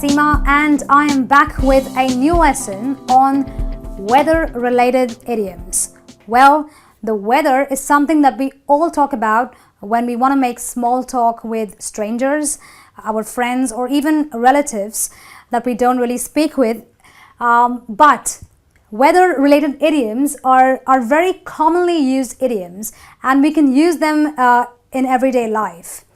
Seema, and I am back with a new lesson on weather-related idioms. Well, the weather is something that we all talk about when we want to make small talk with strangers, our friends, or even relatives that we don't really speak with. But weather-related idioms are very commonly used idioms, and we can use them in everyday life.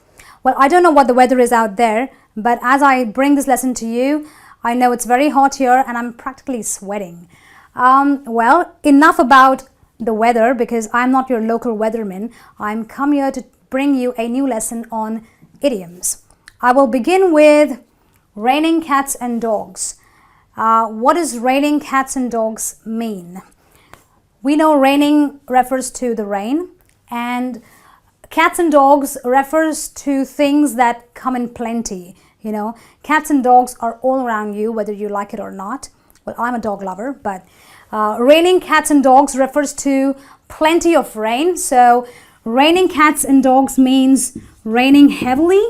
Well, I don't know what the weather is out there, but as I bring this lesson to you, I know it's very hot here and I'm practically sweating. Well, enough about the weather, because I'm not your local weatherman. I'm come here to bring you a new lesson on idioms. I will begin with raining cats and dogs. What does raining cats and dogs mean? We know raining refers to the rain, and cats and dogs refers to things that come in plenty. You know, cats and dogs are all around you, whether you like it or not. Well, I'm a dog lover, but raining cats and dogs refers to plenty of rain. So raining cats and dogs means raining heavily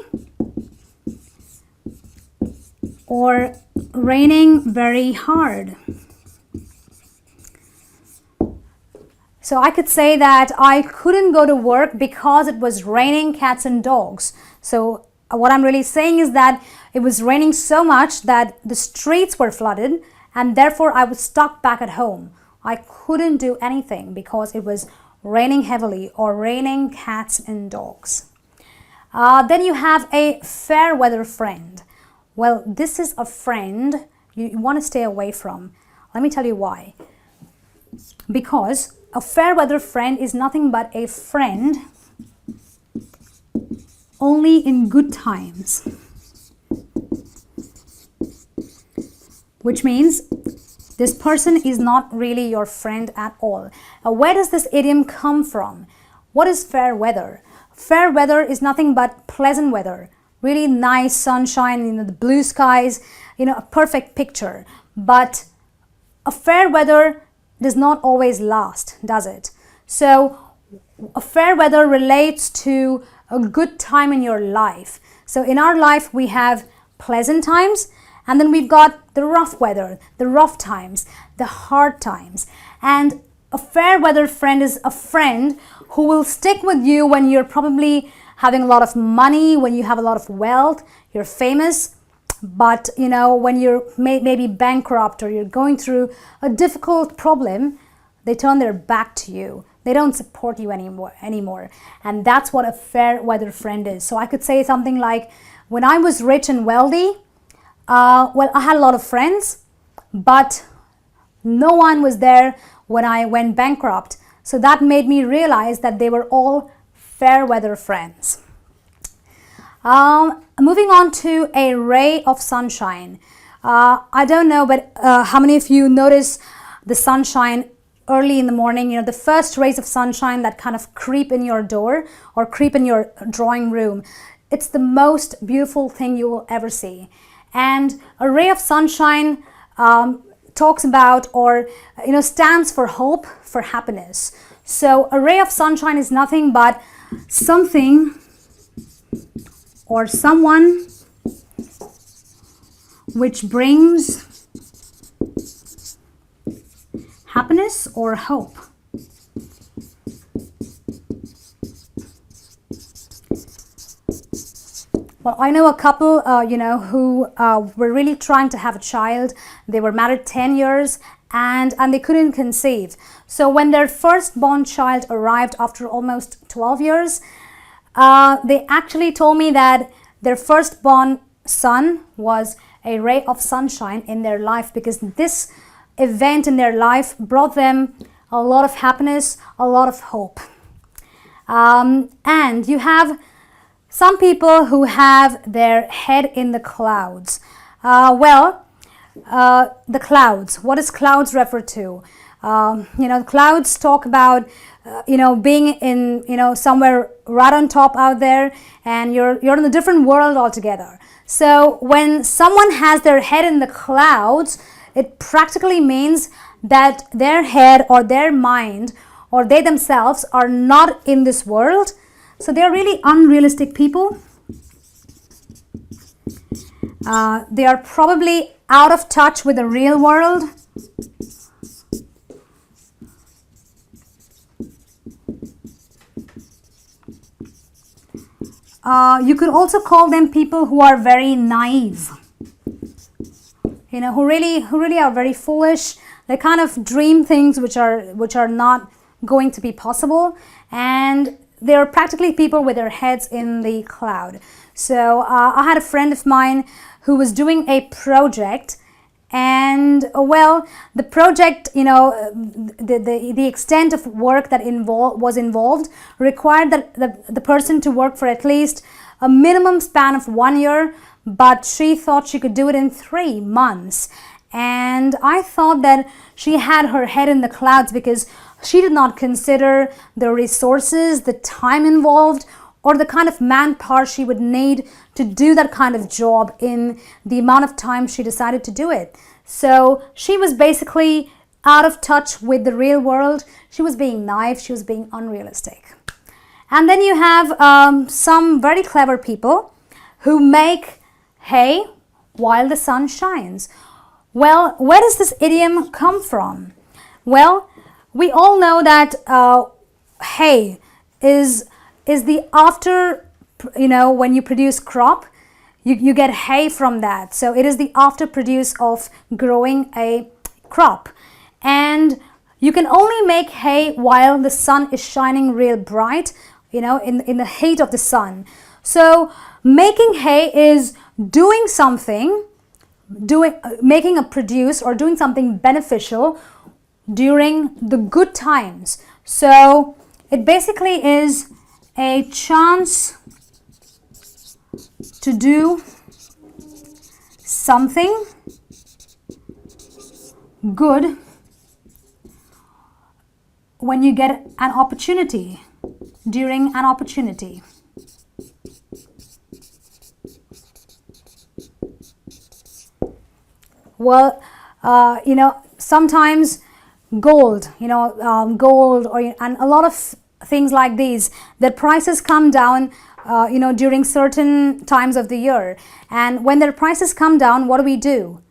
or raining very hard. So I could say that I couldn't go to work because it was raining cats and dogs. So what I'm really saying is that it was raining so much that the streets were flooded, and therefore I was stuck back at home. I couldn't do anything because it was raining heavily or raining cats and dogs. Then you have a fair weather friend. Well, this is a friend you want to stay away from. Let me tell you why. Because a fair weather friend is nothing but a friend only in good times. Which means this person is not really your friend at all. Where does this idiom come from? What is fair weather? Fair weather is nothing but pleasant weather. Really nice sunshine, the blue skies, a perfect picture. But a fair weather does not always last, does it? So a fair weather relates to a good time in your life. So in our life we have pleasant times, and then we've got the rough weather, the rough times, the hard times. And a fair weather friend is a friend who will stick with you when you're probably having a lot of money, when you have a lot of wealth, you're famous. But when you're maybe bankrupt or you're going through a difficult problem, they turn their back to you. They don't support you anymore. And that's what a fair weather friend is. So I could say something like, when I was rich and wealthy, well, I had a lot of friends, but no one was there when I went bankrupt. So that made me realize that they were all fair weather friends. Moving on to a ray of sunshine. I don't know, but how many of you notice the sunshine early in the morning? The first rays of sunshine that kind of creep in your door or creep in your drawing room. It's the most beautiful thing you will ever see. And a ray of sunshine talks about or stands for hope, for happiness. So a ray of sunshine is nothing but something or someone which brings happiness or hope. Well, I know a couple, who were really trying to have a child. They were married 10 years and they couldn't conceive. So when their firstborn child arrived after almost 12 years, they actually told me that their firstborn son was a ray of sunshine in their life, because this event in their life brought them a lot of happiness, a lot of hope. And you have some people who have their head in the clouds. The clouds. What does clouds refer to? Clouds talk about being in somewhere right on top out there, and you're in a different world altogether. So when someone has their head in the clouds, it practically means that their head or their mind or they themselves are not in this world. So they're really unrealistic people. They are probably out of touch with the real world. You could also call them people who are very naive. You know, who really are very foolish. They kind of dream things which are not going to be possible, and they're practically people with their heads in the cloud. So I had a friend of mine who was doing a project, and well, the project, you know, the extent of work that was involved required that the person to work for at least a minimum span of 1 year, but she thought she could do it in 3 months. And I thought that she had her head in the clouds because she did not consider the resources, the time involved, or the kind of manpower she would need to do that kind of job in the amount of time she decided to do it. So she was basically out of touch with the real world. She was being naive, she was being unrealistic. And then you have some very clever people who make hay while the sun shines. Well, where does this idiom come from? Well, we all know that hay is the after, you know, when you produce crop, you get hay from that. So it is the after produce of growing a crop. And you can only make hay while the sun is shining real bright, you know, in the heat of the sun. So making hay is doing something, making a produce or doing something beneficial during the good times. So it basically is a chance to do something good when you get an opportunity, during an opportunity. Well, you know, sometimes gold, gold, and a lot of things like these, that prices come down, during certain times of the year. And when their prices come down, what do?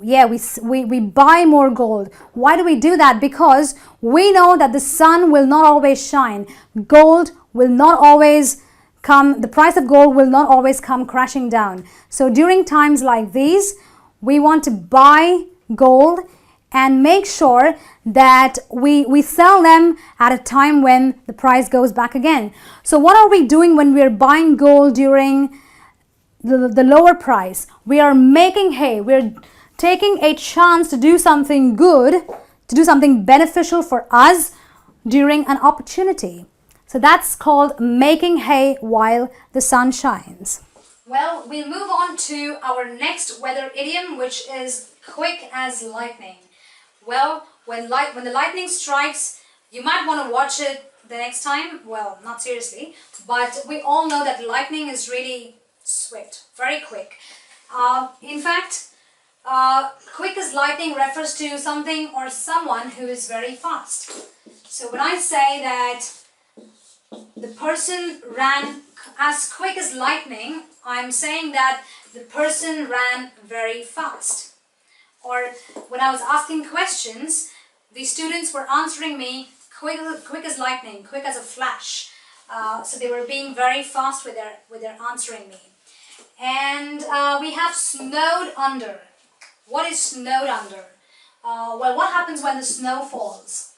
Yeah, we buy more gold. Why do we do that? Because we know that the sun will not always shine. Gold will not always come, the price of gold will not always come crashing down. So during times like these, we want to buy gold and make sure that we sell them at a time when the price goes back again. So what are we doing when we're buying gold during the lower price? We are making hay. We're taking a chance to do something good, to do something beneficial for us during an opportunity. So that's called making hay while the sun shines. Well, we'll move on to our next weather idiom, which is quick as lightning. Well, when the lightning strikes, you might want to watch it the next time. Well, not seriously, but we all know that lightning is really swift, very quick. In fact, quick as lightning refers to something or someone who is very fast. So when I say that the person ran as quick as lightning, I'm saying that the person ran very fast. Or when I was asking questions, the students were answering me quick as lightning, quick as a flash. So they were being very fast with their answering me. And we have snowed under. What is snowed under? Well, what happens when the snow falls?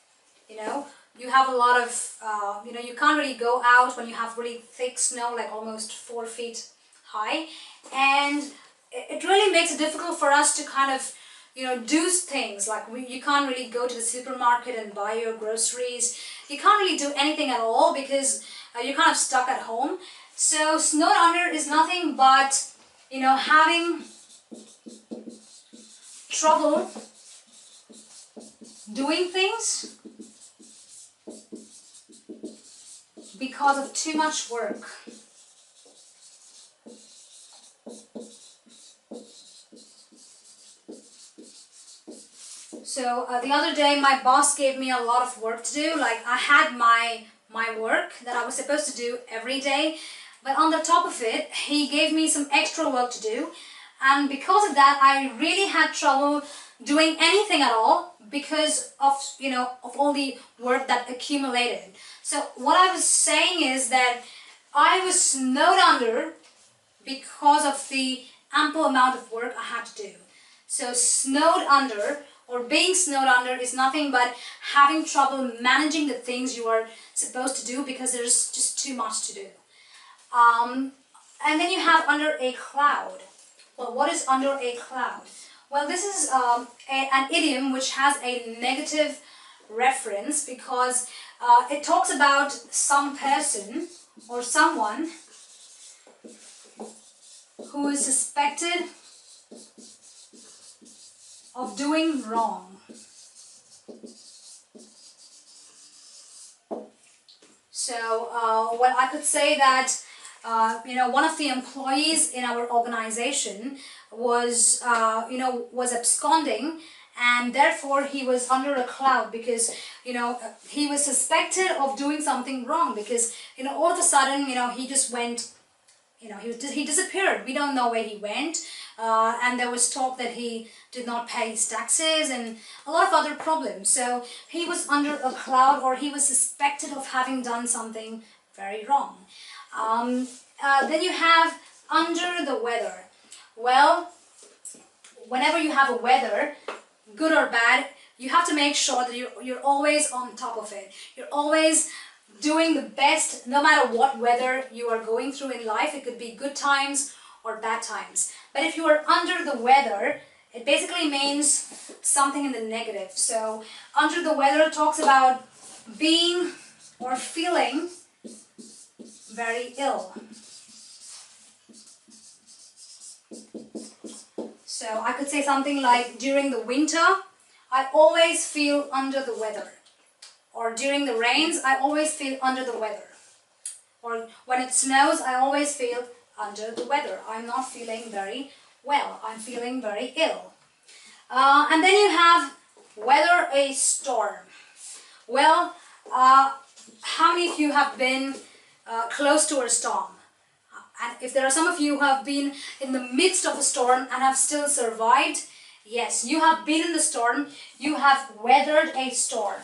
You have a lot of, you can't really go out when you have really thick snow, like almost 4 feet high. And it really makes it difficult for us to kind of, do things. Like you can't really go to the supermarket and buy your groceries. You can't really do anything at all because you're kind of stuck at home. So snowed under is nothing but, having trouble doing things because of too much work. So the other day my boss gave me a lot of work to do. Like I had my work that I was supposed to do every day, but on the top of it he gave me some extra work to do. and because of that I really had trouble doing anything at all because of all the work that accumulated. So what I was saying is that I was snowed under because of the ample amount of work I had to do. So snowed under, or being snowed under, is nothing but having trouble managing the things you are supposed to do because there's just too much to do. And then you have under a cloud. Well, what is under a cloud? Well, this is an idiom which has a negative reference because it talks about some person or someone who is suspected of doing wrong. So, well, I could say that one of the employees in our organization was was absconding, and therefore he was under a cloud because he was suspected of doing something wrong because all of a sudden he just went, he disappeared. We don't know where he went, and there was talk that he did not pay his taxes and a lot of other problems. So he was under a cloud, or he was suspected of having done something very wrong. Then you have under the weather. Well, whenever you have a weather, good or bad, you have to make sure that you're always on top of it. You're always doing the best no matter what weather you are going through in life. It could be good times or bad times. But if you are under the weather, it basically means something in the negative. So under the weather talks about being or feeling very ill. So I could say something like, during the winter, I always feel under the weather. Or during the rains, I always feel under the weather. Or when it snows, I always feel under the weather. I'm not feeling very well. I'm feeling very ill. And then you have weather a storm. Well, how many of you have been close to a storm? And if there are some of you who have been in the midst of a storm and have still survived, yes, you have been in the storm, you have weathered a storm.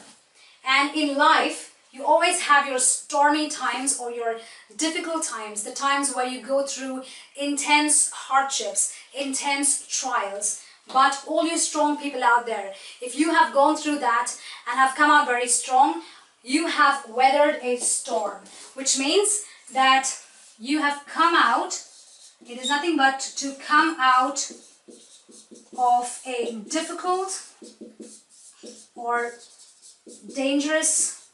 And in life, you always have your stormy times or your difficult times, the times where you go through intense hardships, intense trials. But all you strong people out there, if you have gone through that and have come out very strong, you have weathered a storm, which means that you have come out. It is nothing but to come out of a difficult or dangerous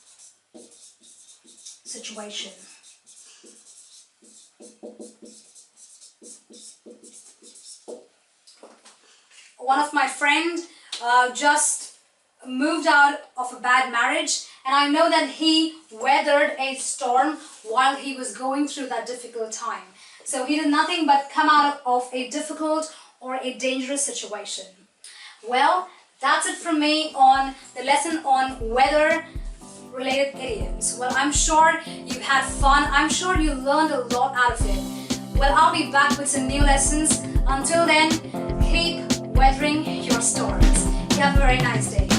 situation. One of my friends just moved out of a bad marriage, and I know that he weathered a storm while he was going through that difficult time. So he did nothing but come out of a difficult or a dangerous situation. Well, that's it from me on the lesson on weather-related idioms. Well, I'm sure you had fun. I'm sure you learned a lot out of it. Well, I'll be back with some new lessons. Until then, keep weathering your storms. You have a very nice day.